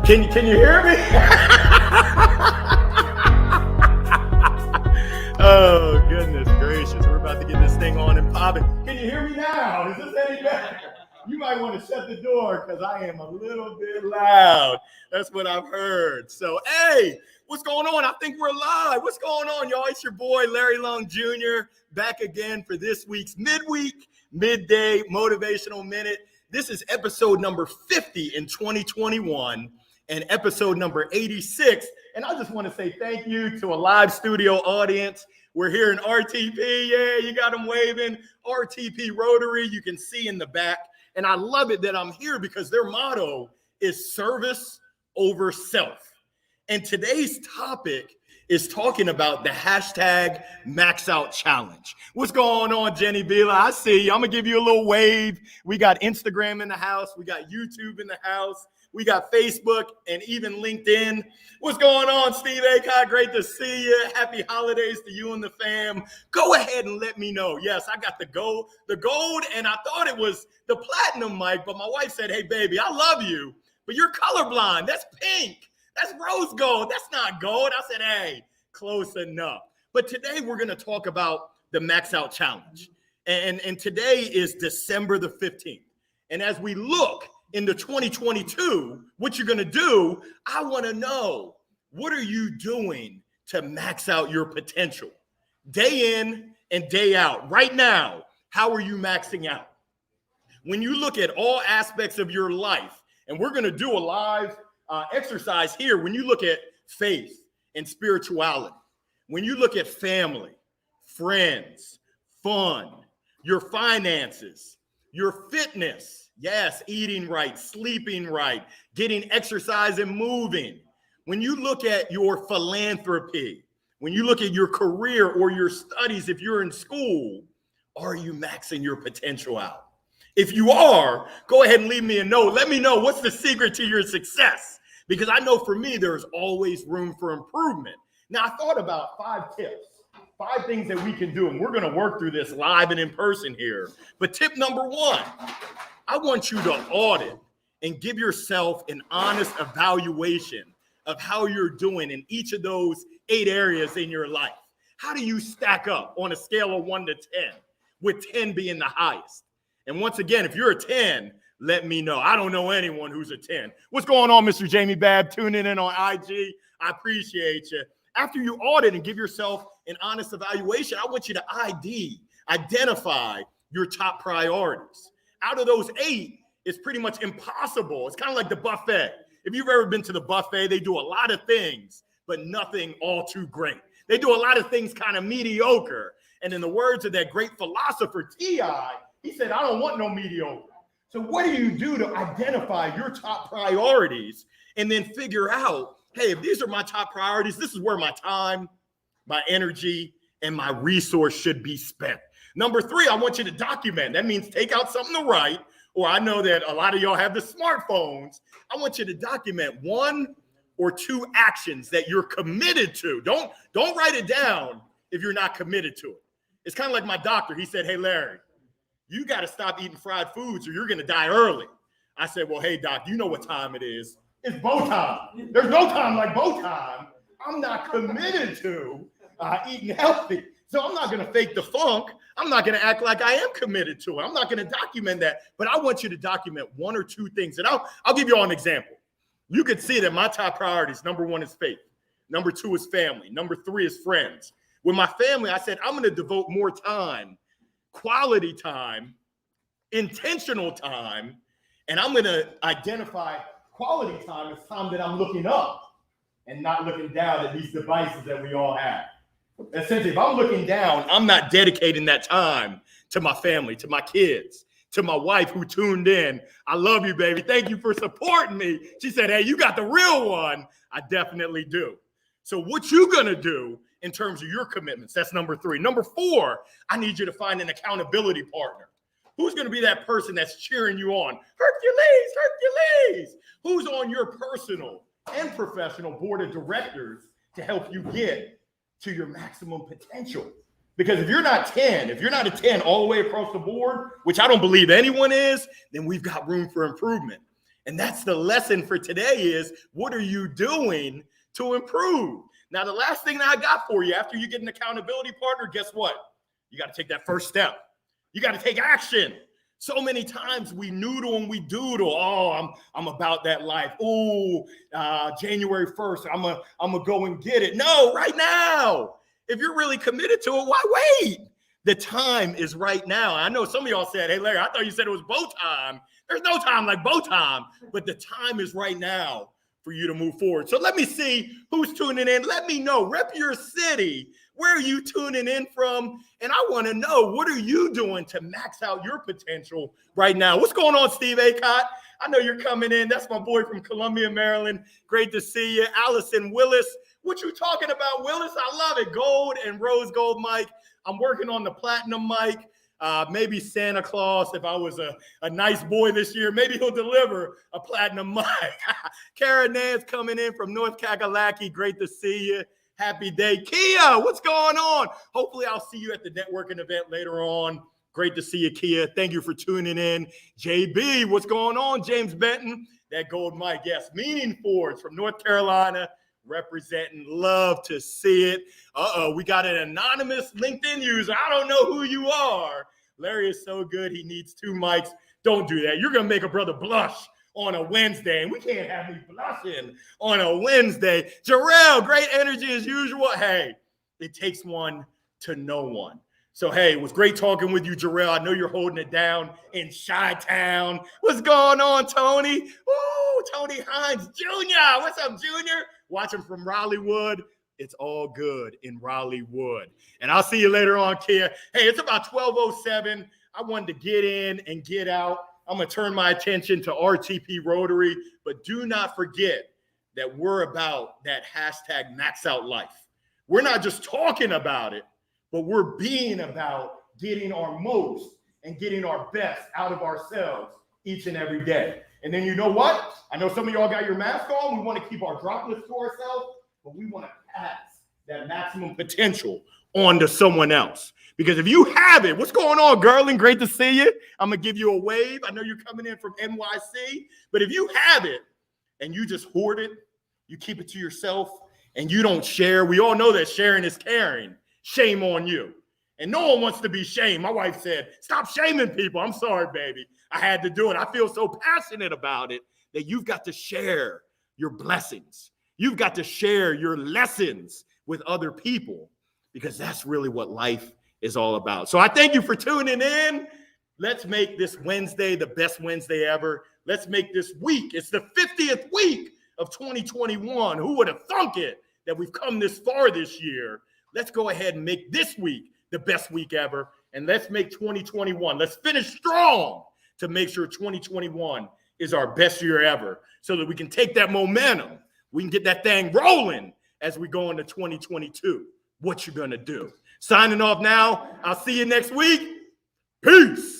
Can you hear me? Oh, goodness gracious. We're about to get this thing on and popping. Can you hear me now? Is this any better? You might want to shut the door because I am a little bit loud. That's what I've heard. So, hey, what's going on? I think we're live. What's going on, y'all? It's your boy, Larry Long Jr., back again for this week's Midweek, Midday Motivational Minute. This is episode number 50 in 2021 and episode number 86. And I just want to say thank you to a live studio audience. We're here in RTP. Yeah, you got them waving. RTP Rotary, you can see in the back. And I love it that I'm here because their motto is service over self. And today's topic is talking about the hashtag Max Out Challenge. What's going on, Jenny Bila? I see you. I'm going to give you a little wave. We got Instagram in the house. We got YouTube in the house. We got Facebook and even LinkedIn. What's going on, Steve Acott? Great to see you. Happy holidays to you and the fam. Go ahead and let me know. Yes, I got the gold, and I thought it was the platinum mic, but my wife said, hey, baby, I love you, but you're colorblind. That's pink. That's rose gold. That's not gold. I said, hey, close enough. But today we're going to talk about the Max Out Challenge. And today is December the 15th. And as we look into 2022, what you're going to do, I want to know, what are you doing to max out your potential? Day in and day out. Right now, how are you maxing out? When you look at all aspects of your life, and we're going to do a live exercise here, when you look at faith and spirituality, when you look at family, friends, fun, your finances, your fitness, yes, eating right, sleeping right, getting exercise and moving. When you look at your philanthropy, when you look at your career or your studies, if you're in school, are you maxing your potential out? If you are, go ahead and leave me a note. Let me know what's the secret to your success. Because I know for me, there's always room for improvement. Now, I thought about 5 tips, 5 things that we can do. And we're going to work through this live and in person here. But tip number 1, I want you to audit and give yourself an honest evaluation of how you're doing in each of those 8 areas in your life. How do you stack up on a scale of 1 to 10, with 10 being the highest? And once again, if you're a 10, let me know. I don't know anyone who's a 10. What's going on, Mr. Jamie Babb? Tuning in on IG. I appreciate you. After you audit and give yourself an honest evaluation, I want you to identify your top priorities. Out of those 8, it's pretty much impossible. It's kind of like the buffet. If you've ever been to the buffet, they do a lot of things, but nothing all too great. They do a lot of things kind of mediocre. And in the words of that great philosopher, T.I., he said, I don't want no mediocre. So what do you do to identify your top priorities and then figure out, hey, if these are my top priorities, this is where my time, my energy, and my resource should be spent. Number 3, I want you to document. That means take out something to write, or I know that a lot of y'all have the smartphones. I want you to document 1 or 2 actions that you're committed to. Don't write it down if you're not committed to it. It's kind of like my doctor. He said, hey, Larry, you got to stop eating fried foods or you're going to die early. I said, well, hey, doc, you know what time it is. It's bow time. There's no time like bow time. I'm not committed to eating healthy. So I'm not going to fake the funk. I'm not going to act like I am committed to it. I'm not going to document that. But I want you to document 1 or 2 things. And I'll give you all an example. You could see that my top priorities, number 1 is faith. Number 2 is family. Number 3 is friends. With my family, I said, I'm going to devote more time, quality time, intentional time, and I'm going to identify quality time as time that I'm looking up and not looking down at these devices that we all have. Essentially, if I'm looking down, I'm not dedicating that time to my family, to my kids, to my wife who tuned in. I love you, baby. Thank you for supporting me. She said, hey, you got the real one. I definitely do. So what you going to do in terms of your commitments? That's number 3. Number 4, I need you to find an accountability partner. Who's going to be that person that's cheering you on? Hercules, Hercules. Who's on your personal and professional board of directors to help you get to your maximum potential? Because if you're not a 10 all the way across the board, which I don't believe anyone is, then we've got room for improvement. And that's the lesson for today is, what are you doing to improve? Now, the last thing that I got for you, after you get an accountability partner, guess what? You got to take that first step. You got to take action. So many times we noodle and we doodle. Oh, I'm about that life. Oh, January 1st, I'm gonna go and get it. No, right now. If you're really committed to it, why wait? The time is right now. I know some of y'all said, hey, Larry, I thought you said it was bow time. There's no time like bow time, but the time is right now for you to move forward. So let me see who's tuning in. Let me know. Rep your city. Where are you tuning in from? And I want to know, what are you doing to max out your potential right now? What's going on, Steve Acott? I know you're coming in. That's my boy from Columbia, Maryland. Great to see you. Allison Willis. What you talking about, Willis? I love it. Gold and rose gold mic. I'm working on the platinum mic. Maybe Santa Claus, if I was a nice boy this year, maybe he'll deliver a platinum mic. Kara Nance coming in from North Kakalaki. Great to see you. Happy day. Kia, what's going on? Hopefully I'll see you at the networking event later on. Great to see you, Kia. Thank you for tuning in. JB, what's going on? James Benton, that gold mic. Yes, Meaning Forge from North Carolina, representing. Love to see it. We got an anonymous LinkedIn user. I don't know who you are. Larry is so good. He needs 2 mics. Don't do that. You're going to make a brother blush on a Wednesday, and we can't have me blushing on a Wednesday. Jarrell, great energy as usual. Hey, it takes one to know one. So, hey, it was great talking with you, Jarrell. I know you're holding it down in Chi-Town. What's going on, Tony? Ooh, Tony Hines Jr. What's up, Junior? Watching from Raleighwood. It's all good in Raleighwood. And I'll see you later on, Kia. Hey, it's about 12:07. I wanted to get in and get out. I'm going to turn my attention to RTP Rotary, but do not forget that we're about that hashtag max out life. We're not just talking about it, but we're being about getting our most and getting our best out of ourselves each and every day. And then you know what? I know some of y'all got your mask on. We want to keep our droplets to ourselves, but we want to pass that maximum potential on to someone else. Because if you have it, what's going on, Gerlin? Great to see you. I'm going to give you a wave. I know you're coming in from NYC, but if you have it and you just hoard it, you keep it to yourself and you don't share, we all know that sharing is caring. Shame on you. And no one wants to be shamed. My wife said, stop shaming people. I'm sorry, baby. I had to do it. I feel so passionate about it that you've got to share your blessings. You've got to share your lessons with other people, because that's really what life is all about. So I thank you for tuning in. Let's make this Wednesday the best Wednesday ever. Let's make this week. It's the 50th week of 2021. Who would have thunk it that we've come this far this year? Let's go ahead and make this week the best week ever. And let's make 2021. Let's finish strong to make sure 2021 is our best year ever, so that we can take that momentum. We can get that thing rolling as we go into 2022. What you gonna do? Signing off now. I'll see you next week. Peace.